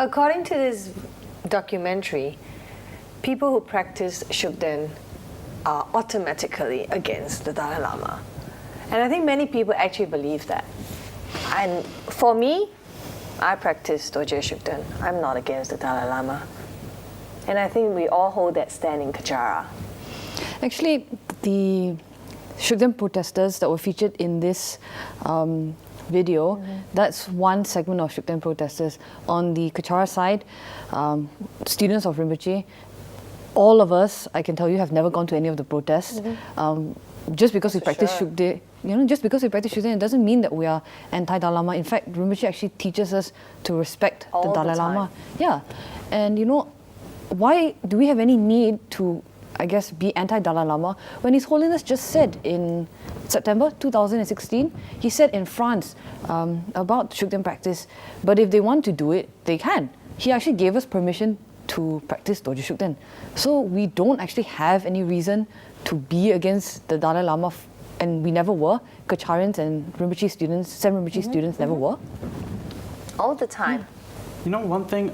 According to this documentary, people who practice Shukden are automatically against the Dalai Lama. And I think many people actually believe that. And for me, I practice Dorje Shukden. I'm not against the Dalai Lama. And I think we all hold that stand in Kachara. Actually, the Shukden protesters that were featured in this video, that's one segment of Shukden protesters. On the Kachara side, students of Rinpoche, all of us, I can tell you, have never gone to any of the protests. Just because we practice Shukden, just because we practice Shukden, it doesn't mean that we are anti-Dalai Lama. In fact, Rinpoche actually teaches us to respect the Dalai Lama. Yeah, and why do we have any need to, I guess, be anti-Dalai Lama when His Holiness just said in September 2016, he said in France about Shukden practice, but if they want to do it, they can. He actually gave us permission to practice Dorje Shukden. So we don't actually have any reason to be against the Dalai Lama, and we never were. Kacharians and Rinpoche students, Tsem Rinpoche students never were. All the time. One thing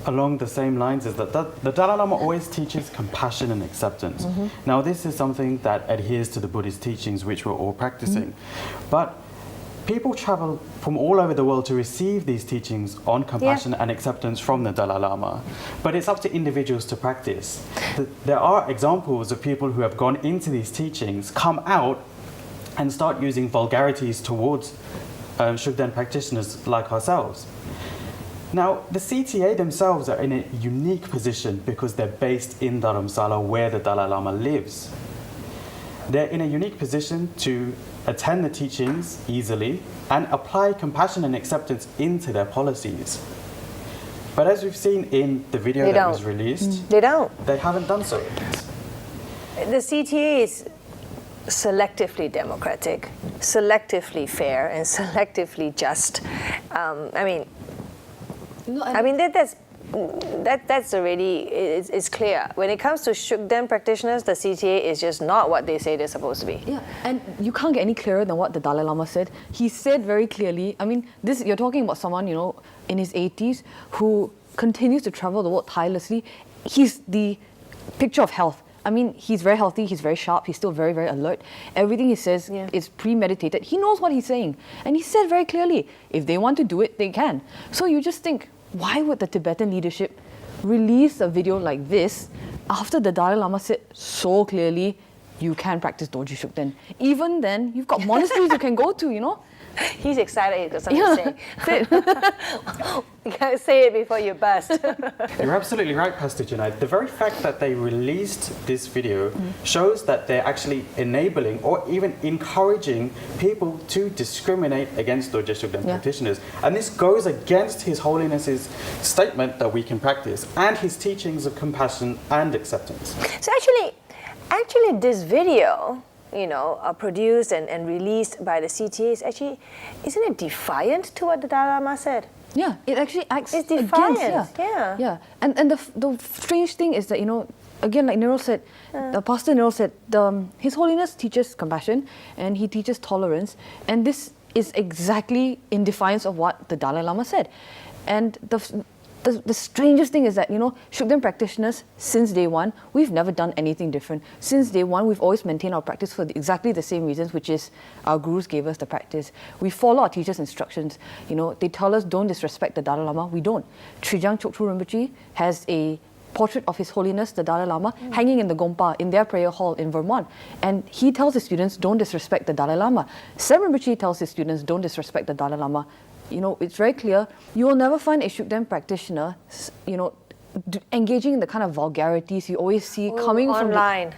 along the same lines is that the Dalai Lama always teaches compassion and acceptance. Now, this is something that adheres to the Buddhist teachings, which we're all practicing. But people travel from all over the world to receive these teachings on compassion and acceptance from the Dalai Lama. But it's up to individuals to practice. There are examples of people who have gone into these teachings, come out, and start using vulgarities towards Shukden practitioners like ourselves. Now, the CTA themselves are in a unique position because they're based in Dharamsala, where the Dalai Lama lives. They're in a unique position to attend the teachings easily and apply compassion and acceptance into their policies. But as we've seen in the video that was released, they haven't done so. The CTA is selectively democratic, selectively fair, and selectively just. That's already, it's clear. When it comes to Shukden practitioners, the CTA is just not what they say they're supposed to be. Yeah, and you can't get any clearer than what the Dalai Lama said. He said very clearly, you're talking about someone, in his 80s who continues to travel the world tirelessly. He's the picture of health. He's very healthy, he's very sharp, he's still very, very alert. Everything he says is premeditated. He knows what he's saying. And he said very clearly, if they want to do it, they can. So you just think, why would the Tibetan leadership release a video like this after the Dalai Lama said so clearly, you can practice Dorje Shukden? Even then, you've got monasteries you can go to, He's excited, he's got something to say. You gotta say it before you burst. You're absolutely right, Pastor Junaid. The very fact that they released this video shows that they're actually enabling or even encouraging people to discriminate against Dorje Shukden practitioners. And this goes against His Holiness's statement that we can practice and his teachings of compassion and acceptance. So actually this video, produced and released by the CTA is actually, isn't it defiant to what the Dalai Lama said? Yeah, it actually acts It's defiant, against, yeah. And the strange thing is that, again, like Nirol said, the Pastor Nirol said, His Holiness teaches compassion and he teaches tolerance, and this is exactly in defiance of what the Dalai Lama said. And the strangest thing is that, Shukden practitioners, since day one, we've never done anything different. Since day one, we've always maintained our practice for exactly the same reasons, which is our gurus gave us the practice. We follow our teachers' instructions. They tell us don't disrespect the Dalai Lama. We don't. Trijang Choktrul Rinpoche has a portrait of His Holiness, the Dalai Lama, hanging in the Gompa, in their prayer hall in Vermont. And he tells his students, don't disrespect the Dalai Lama. Tsem Rinpoche tells his students, don't disrespect the Dalai Lama. It's very clear. You will never find a Shukden practitioner, engaging in the kind of vulgarities you always see coming from online.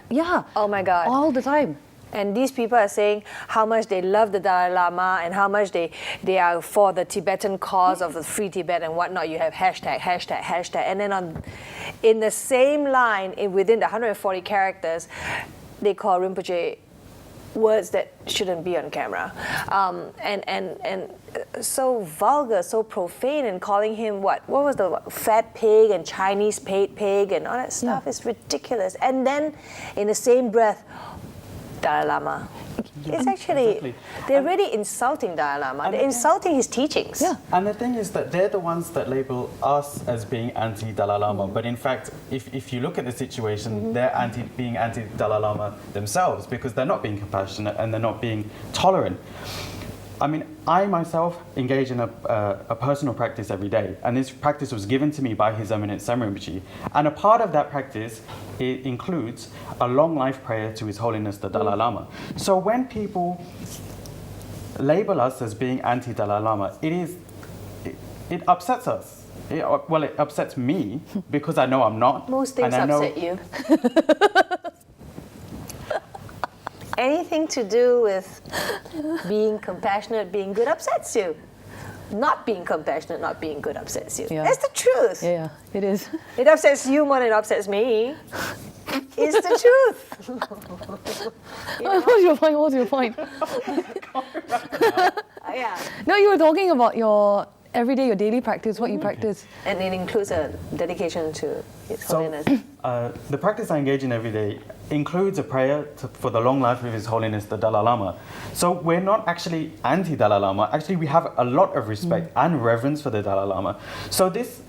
Oh my God. All the time. And these people are saying how much they love the Dalai Lama and how much they are for the Tibetan cause of the free Tibet and whatnot. You have hashtag. And then in the same line, within the 140 characters, they call Rinpoche words that shouldn't be on camera. And so vulgar, so profane, and calling him what was the fat pig and Chinese paid pig and all that stuff is ridiculous. And then in the same breath, Dalai Lama. It's actually, exactly. they're really insulting Dalai Lama. They're insulting his teachings. Yeah. And the thing is that they're the ones that label us as being anti-Dalai Lama. But in fact, if you look at the situation, they're being anti-Dalai Lama themselves because they're not being compassionate and they're not being tolerant. I mean, I myself engage in a personal practice every day, and this practice was given to me by His Eminence Tsem Rinpoche. And a part of that practice, it includes a long life prayer to His Holiness the Dalai Lama. So when people label us as being anti-Dalai Lama, it upsets us. It upsets me because I know I'm not. Most things and I know, upset you. Anything to do with being compassionate, being good upsets you. Not being compassionate, not being good upsets you. Yeah. That's the truth. Yeah, it is. It upsets you more than it upsets me. It's the truth. What's your point? What's your point? Yeah. No, you were talking about your everyday, your daily practice, what you practice. And it includes a dedication to His Holiness. The practice I engage in every day includes a prayer for the long life of His Holiness the Dalai Lama. So we're not actually anti-Dalai Lama. Actually, we have a lot of respect and reverence for the Dalai Lama. So this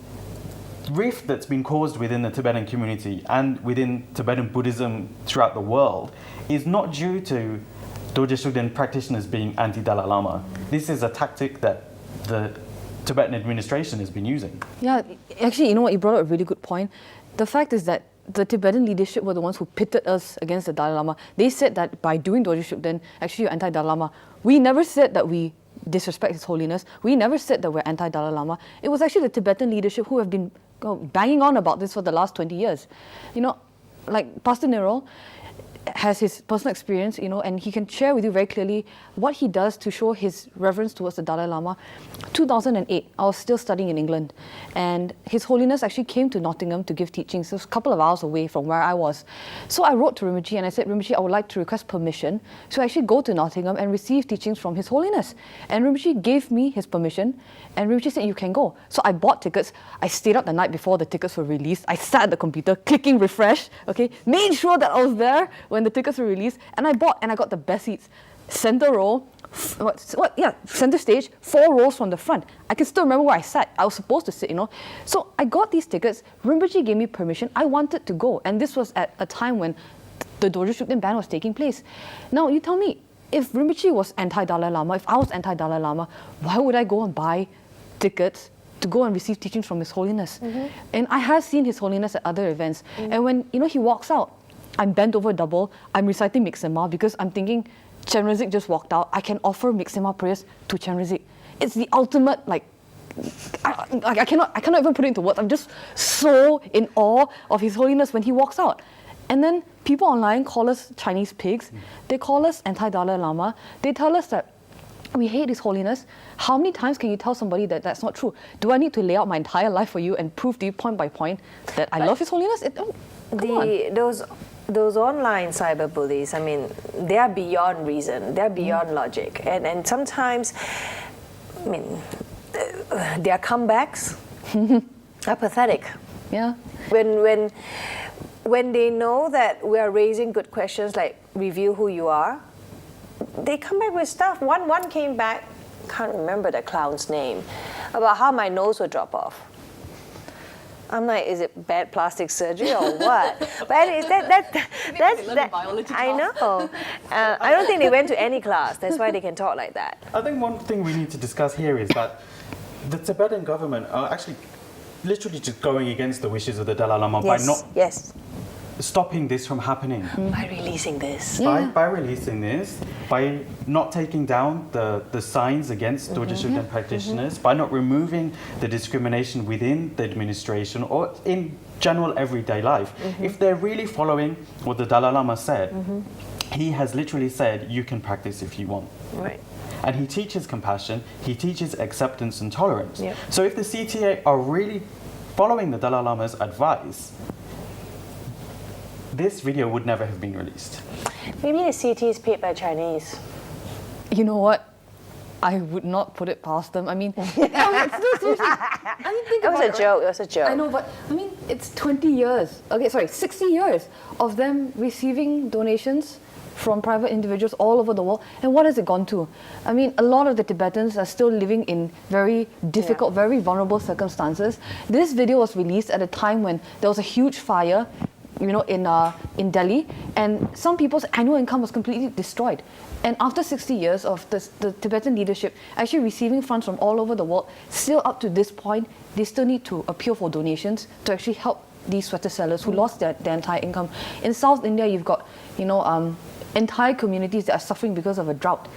rift that's been caused within the Tibetan community and within Tibetan Buddhism throughout the world is not due to Dorje Shugden practitioners being anti-Dalai Lama. This is a tactic that the Tibetan administration has been using. Yeah, actually, you know what? You brought up a really good point. The fact is that the Tibetan leadership were the ones who pitted us against the Dalai Lama. They said that by doing Dorje Shugden, actually you're anti-Dalai Lama. We never said that we disrespect His Holiness. We never said that we're anti-Dalai Lama. It was actually the Tibetan leadership who have been banging on about this for the last 20 years. You know, like Pastor Nirol has his personal experience, you know, and he can share with you very clearly what he does to show his reverence towards the Dalai Lama. 2008, I was still studying in England, and His Holiness actually came to Nottingham to give teachings. It was a couple of hours away from where I was. So I wrote to Rinpoche and I said, Rinpoche, I would like to request permission to actually go to Nottingham and receive teachings from His Holiness. And Rinpoche gave me his permission, and Rinpoche said, you can go. So I bought tickets. I stayed up the night before the tickets were released. I sat at the computer, clicking refresh, okay, made sure that I was there when the tickets were released, and I got the best seats. Center row, center stage, 4 rows from the front. I can still remember where I sat. I was supposed to sit, you know. So I got these tickets. Rinpoche gave me permission. I wanted to go, and this was at a time when the Dorje Shugden ban was taking place. Now, you tell me, if Rinpoche was anti-Dalai Lama, if I was anti-Dalai Lama, why would I go and buy tickets to go and receive teachings from His Holiness? And I have seen His Holiness at other events, and when, you know, he walks out, I'm bent over double, I'm reciting Miksema because I'm thinking, Chen Rinzik just walked out, I can offer Miksema prayers to Chen Rinzik. It's the ultimate, like, I cannot even put it into words. I'm just so in awe of His Holiness when he walks out. And then people online call us Chinese pigs, they call us anti-Dalai Lama, they tell us that we hate His Holiness. How many times can you tell somebody that that's not true? Do I need to lay out my entire life for you and prove to you point by point that I love His Holiness? Those online cyber bullies, I mean, they are beyond reason, they're beyond logic. And sometimes, I mean, their comebacks are pathetic. Yeah. When they know that we are raising good questions like review who you are, they come back with stuff. One came back, can't remember the clown's name, about how my nose would drop off. I'm like, is it bad plastic surgery or what? But anyways, that's I know. I don't think they went to any class. That's why they can talk like that. I think one thing we need to discuss here is that the Tibetan government are actually literally just going against the wishes of the Dalai Lama by not stopping this from happening. By releasing this. By releasing this, by not taking down the signs against Dorje Shugden practitioners, by not removing the discrimination within the administration or in general everyday life. If they're really following what the Dalai Lama said, he has literally said, you can practice if you want. Right. And he teaches compassion, he teaches acceptance and tolerance. Yep. So if the CTA are really following the Dalai Lama's advice, this video would never have been released. Maybe the CT is paid by Chinese. You know what? I would not put it past them. I mean, seriously. I mean, think It was about a joke. It was a joke. I know, but I mean, it's 20 years, 60 years of them receiving donations from private individuals all over the world. And what has it gone to? I mean, a lot of the Tibetans are still living in very difficult, very vulnerable circumstances. This video was released at a time when there was a huge fire, in Delhi, and some people's annual income was completely destroyed. And after 60 years of the Tibetan leadership actually receiving funds from all over the world, still up to this point, they still need to appeal for donations to actually help these sweater sellers who lost their entire income. In South India, you've got, entire communities that are suffering because of a drought.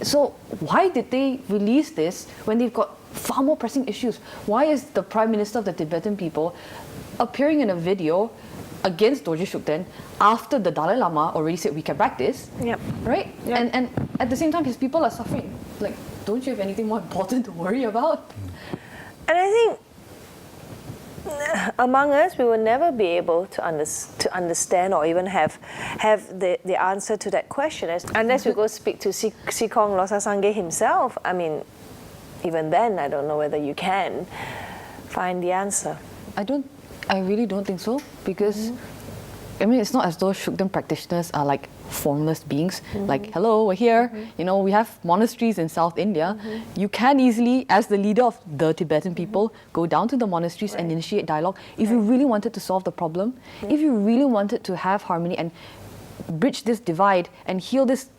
So why did they release this when they've got far more pressing issues? Why is the Prime Minister of the Tibetan people appearing in a video against Dorje Shugden after the Dalai Lama already said we can practice? Yep. Right? Yep. And at the same time, his people are suffering. Like, don't you have anything more important to worry about? And I think among us, we will never be able to understand or even have the answer to that question unless we go speak to Sikong Losar Sangye himself. I mean, even then, I don't know whether you can find the answer. I really don't think so, because I mean, it's not as though Shugden practitioners are like formless beings, like, hello, we're here, we have monasteries in South India. You can easily, as the leader of the Tibetan people, go down to the monasteries and initiate dialogue. If you really wanted to solve the problem, if you really wanted to have harmony and bridge this divide and heal this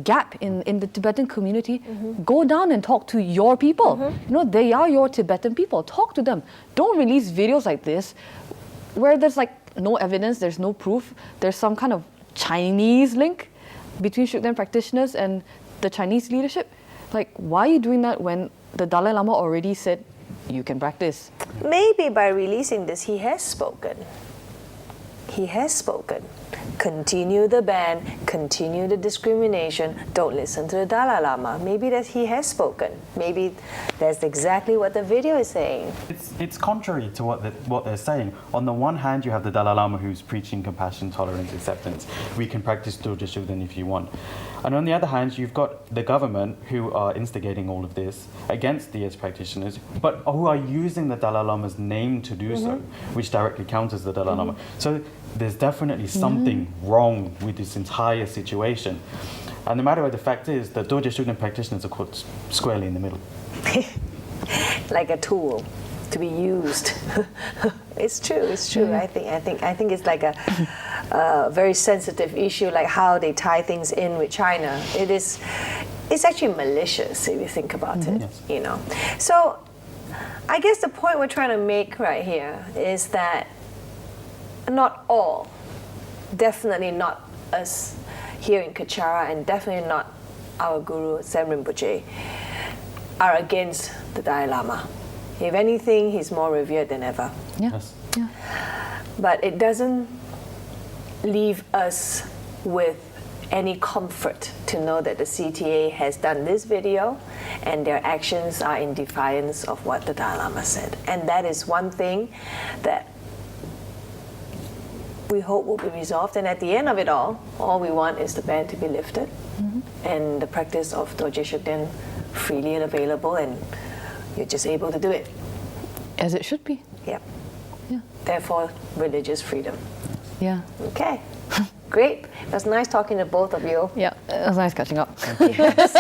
gap in the Tibetan community, go down and talk to your people. They are your Tibetan people. Talk to them. Don't release videos like this where there's like no evidence, there's no proof, there's some kind of Chinese link between Shugden practitioners and the Chinese leadership. Like, why are you doing that when the Dalai Lama already said you can practice? Maybe by releasing this, he has spoken. He has spoken. Continue the ban, continue the discrimination, don't listen to the Dalai Lama. Maybe that he has spoken. Maybe that's exactly what the video is saying. It's contrary to what they're saying. On the one hand, you have the Dalai Lama who's preaching compassion, tolerance, acceptance. We can practice Dorje Shugden if you want. And on the other hand, you've got the government who are instigating all of this against these practitioners, but who are using the Dalai Lama's name to do so, which directly counters the Dalai Lama. So there's definitely something wrong with this entire situation. And the matter of the fact is that Dorje Shugden practitioners are caught squarely in the middle. Like a tool to be used. It's true. I think it's like a very sensitive issue, like how they tie things in with China. It's actually malicious if you think about it. Yes. So I guess the point we're trying to make right here is that not all, definitely not us here in Kachara, and definitely not our Guru Tsem Rinpoche, are against the Dalai Lama. If anything, he's more revered than ever. Yes. Yeah. But it doesn't leave us with any comfort to know that the CTA has done this video and their actions are in defiance of what the Dalai Lama said. And that is one thing that we hope will be resolved. And at the end of it all we want is the ban to be lifted and the practice of Dorje Shugden freely and available, and you're just able to do it. As it should be. Yep. Yeah. Therefore, religious freedom. Yeah. Okay. Great. It was nice talking to both of you. Yeah, it was nice catching up. Yes.